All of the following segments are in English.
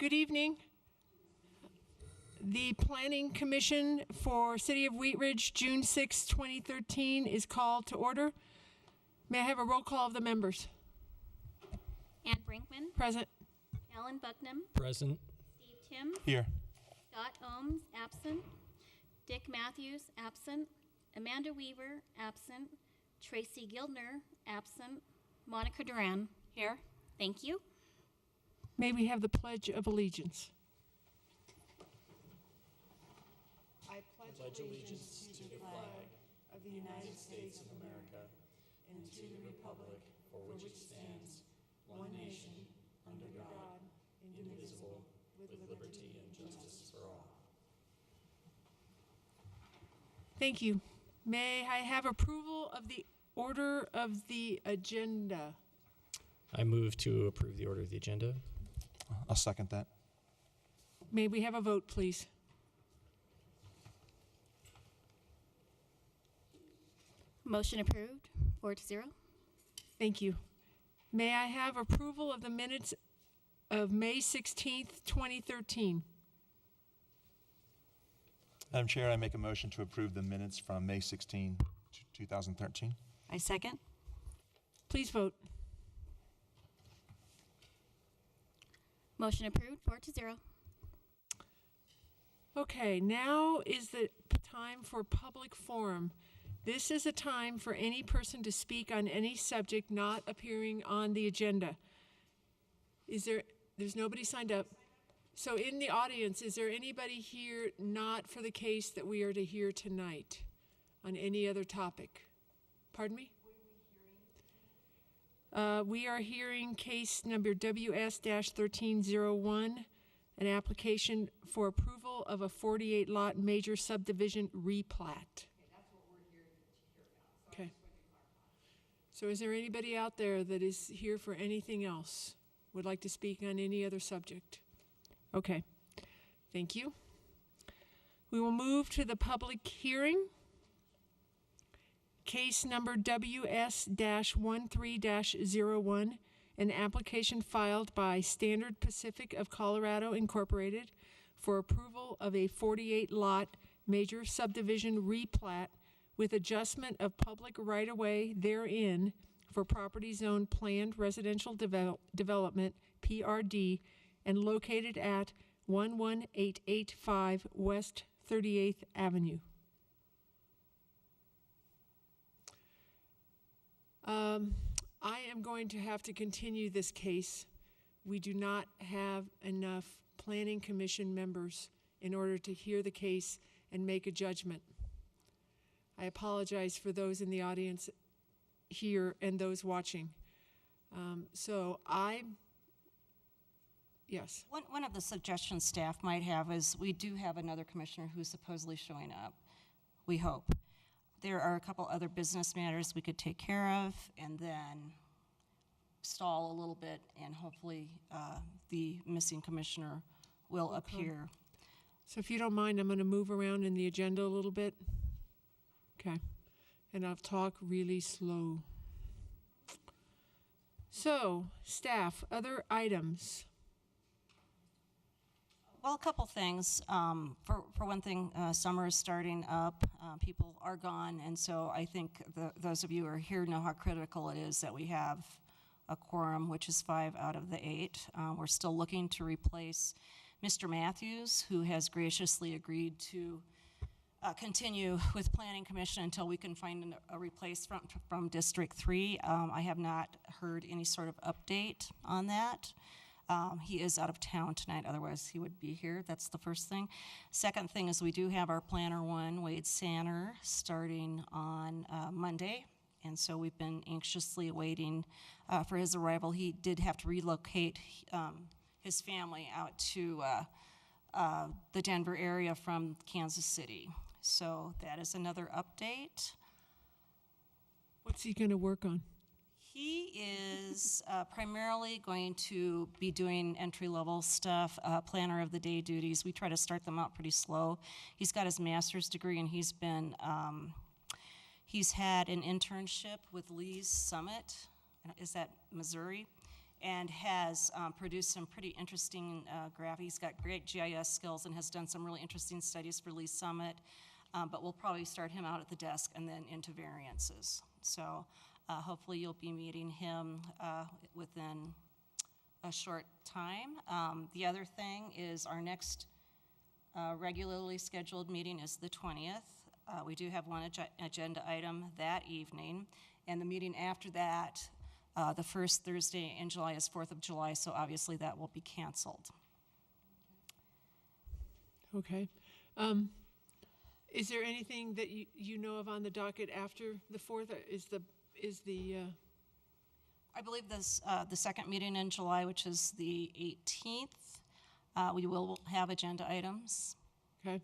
Good evening. The Planning Commission for City of Wheat Ridge, June 6, 2013 is called to order. May I have a roll call of the members? Ann Brinkman. Present. Alan Bucknam. Present. Steve Tim. Here. Scott Ohms, absent. Dick Matthews, absent. Amanda Weaver, absent. Tracy Gildner, absent. Monica Duran. Here. Thank you. May we have the Pledge of Allegiance? I Pledge allegiance to the flag of the United States of America and to the republic for which it stands, one nation, under God, indivisible, with liberty and justice for all. Thank you. May I have approval of the order of the agenda? I move to approve the order of the agenda. I'll second that. May we have a vote, please? Motion approved, 4-0. Thank you. May I have approval of the minutes of May 16th, 2013? Madam Chair, I make a motion to approve the minutes from May 16, 2013. I second. Please vote. Motion approved, 4-0. Okay, now is the time for public forum. This is a time for any person to speak on any subject not appearing on the agenda. There's nobody signed up. So in the audience, is there anybody here not for the case that we are to hear tonight on any other topic? Pardon me? We are hearing case number WS-1301, an application for approval of a 48-lot major subdivision replat. Okay, that's what we're here to hear about. Okay. So is there anybody out there that is here for anything else? Would like to speak on any other subject? Okay. Thank you. We will move to the public hearing. Case number WS-13-01, an application filed by Standard Pacific of Colorado Incorporated for approval of a 48-lot major subdivision replat with adjustment of public right-of-way therein for property zone planned residential development, PRD, and located at 11885 West 38th Avenue. I am going to have to continue this case. We do not have enough Planning Commission members in order to hear the case and make a judgment. I apologize for those in the audience here and those watching. Yes. One of the suggestions staff might have is we do have another commissioner who's supposedly showing up, we hope. There are a couple other business matters we could take care of and then stall a little bit, and hopefully the missing commissioner will appear. So if you don't mind, I'm going to move around in the agenda a little bit. Okay. And I'll talk really slow. So, staff, other items. Well, a couple things. For one thing, summer is starting up. People are gone, and so I think those of you who are here know how critical it is that we have a quorum, which is 5 out of the 8. We're still looking to replace Mr. Matthews, who has graciously agreed to continue with Planning Commission until we can find a replacement from District 3. I have not heard any sort of update on that. He is out of town tonight, otherwise he would be here. That's the first thing. Second thing is we do have our Planner 1, Wade Sanner, starting on Monday, and so we've been anxiously waiting for his arrival. He did have to relocate his family out to the Denver area from Kansas City. So that is another update. What's he going to work on? He is primarily going to be doing entry-level stuff, planner of the day duties. We try to start them out pretty slow. He's got his master's degree, and he's had an internship with Lee's Summit. Is that Missouri? and has produced some pretty interesting graphics. He's got great GIS skills and has done some really interesting studies for Lee Summit, but we'll probably start him out at the desk and then into variances. So hopefully you'll be meeting him within a short time. The other thing is our next regularly scheduled meeting is the 20th. We do have one agenda item that evening, and the meeting after that, the first Thursday in July, is 4th of July, so obviously that will be canceled. Okay. Is there anything that you know of on the docket after the 4th? I believe this, the second meeting in July, which is the 18th, we will have agenda items. Okay.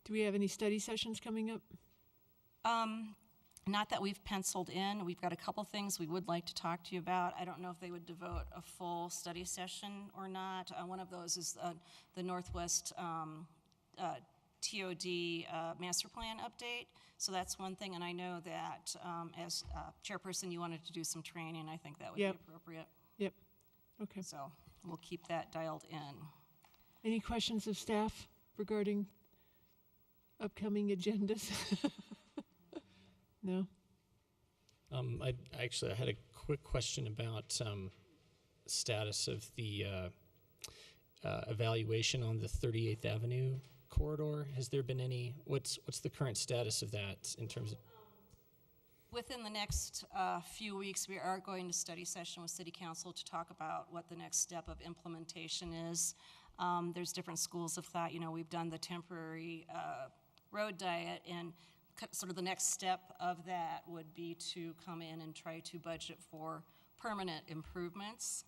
Do we have any study sessions coming up? Not that we've penciled in. We've got a couple things we would like to talk to you about. I don't know if they would devote a full study session or not. One of those is the Northwest TOD master plan update. So that's one thing, and I know that as chairperson, you wanted to do some training. I think that would Yep. be appropriate. Yep. Okay. So we'll keep that dialed in. Any questions of staff regarding upcoming agendas? No? I had a quick question about status of the evaluation on the 38th Avenue corridor. Has there been any, what's the current status of that in terms of? Within the next few weeks, we are going to study session with City Council to talk about what the next step of implementation is. There's different schools of thought. You know, we've done the temporary road diet, and sort of the next step of that would be to come in and try to budget for permanent improvements.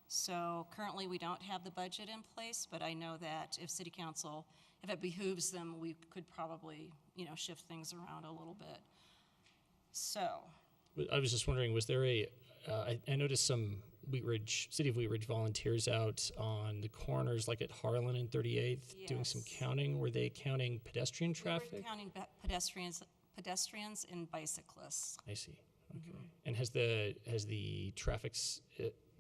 So currently, we don't have the budget in place, but I know that if City Council, if it behooves them, we could probably, shift things around a little bit. So. I was just wondering, was there I noticed some City of Wheat Ridge volunteers out on the corners, like at Harlan and 38th, doing some Yes. counting. Were they counting pedestrian We were traffic? counting pedestrians and bicyclists. I see. Okay. And has the traffic's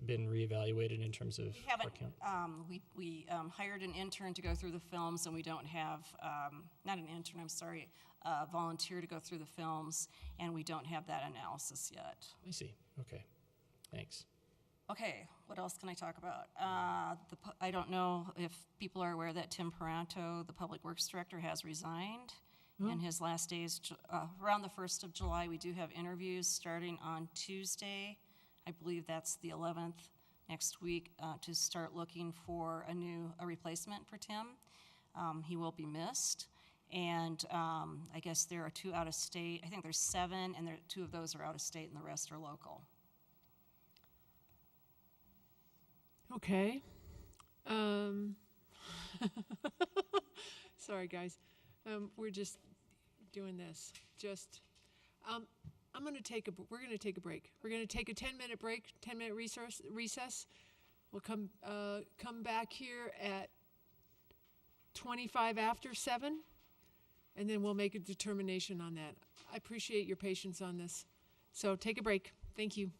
been reevaluated in terms of We haven't, car count? we hired an intern to go through the films, and we don't have, not an intern, I'm sorry, a volunteer to go through the films, and we don't have that analysis yet. I see. Okay. Thanks. Okay, what else can I talk about? I don't know if people are aware that Tim Paranto, the Public Works Director, has resigned, and his last day is around the 1st of July. We do have interviews starting on Tuesday. I believe that's the 11th next week, to start looking for a replacement for Tim. He will be missed. And I guess there are 2 out of state. I think there's 7, and 2 of those are out of state, and the rest are local. Okay. Sorry, guys. We're just doing this. We're going to take a break. We're going to take a 10-minute break, 10-minute recess. We'll come back here at 25 after 7, and then we'll make a determination on that. I appreciate your patience on this. So take a break. Thank you.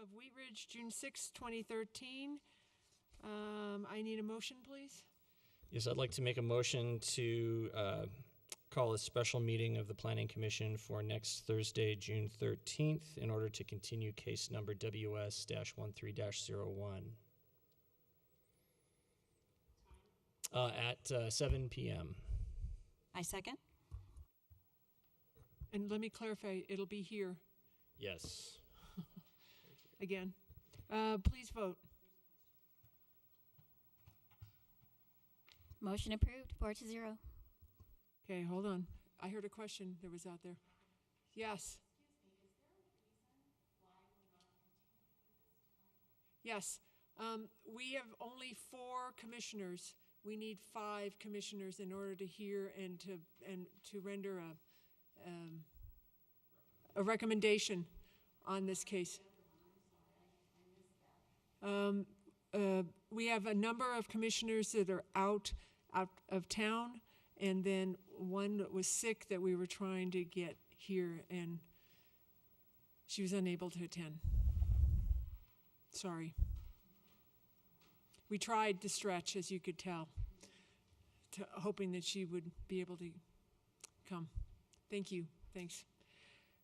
of Wheat Ridge, June 6, 2013. I need a motion, please. Yes, I'd like to make a motion to call a special meeting of the Planning Commission for next Thursday, June 13th, in order to continue case number WS-13-01 at 7 p.m. I second. And let me clarify, it'll be here Yes. again. Please vote. Motion approved, 4-0. Okay, hold on. I heard a question that was out there. Yes. Yes. We have only 4 commissioners. We need 5 commissioners in order to hear and to render a recommendation on this case. We have a number of commissioners that are out of town, and then one that was sick that we were trying to get here, and she was unable to attend. Sorry. We tried to stretch, as you could tell, hoping that she would be able to come. Thank you. Thanks.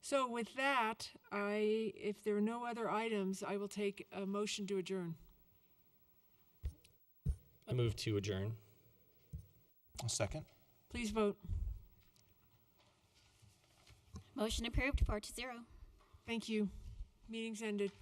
So with that, if there are no other items, I will take a motion to adjourn. I move to adjourn. A second. Please vote. Motion approved, 4-0. Thank you. Meeting's ended.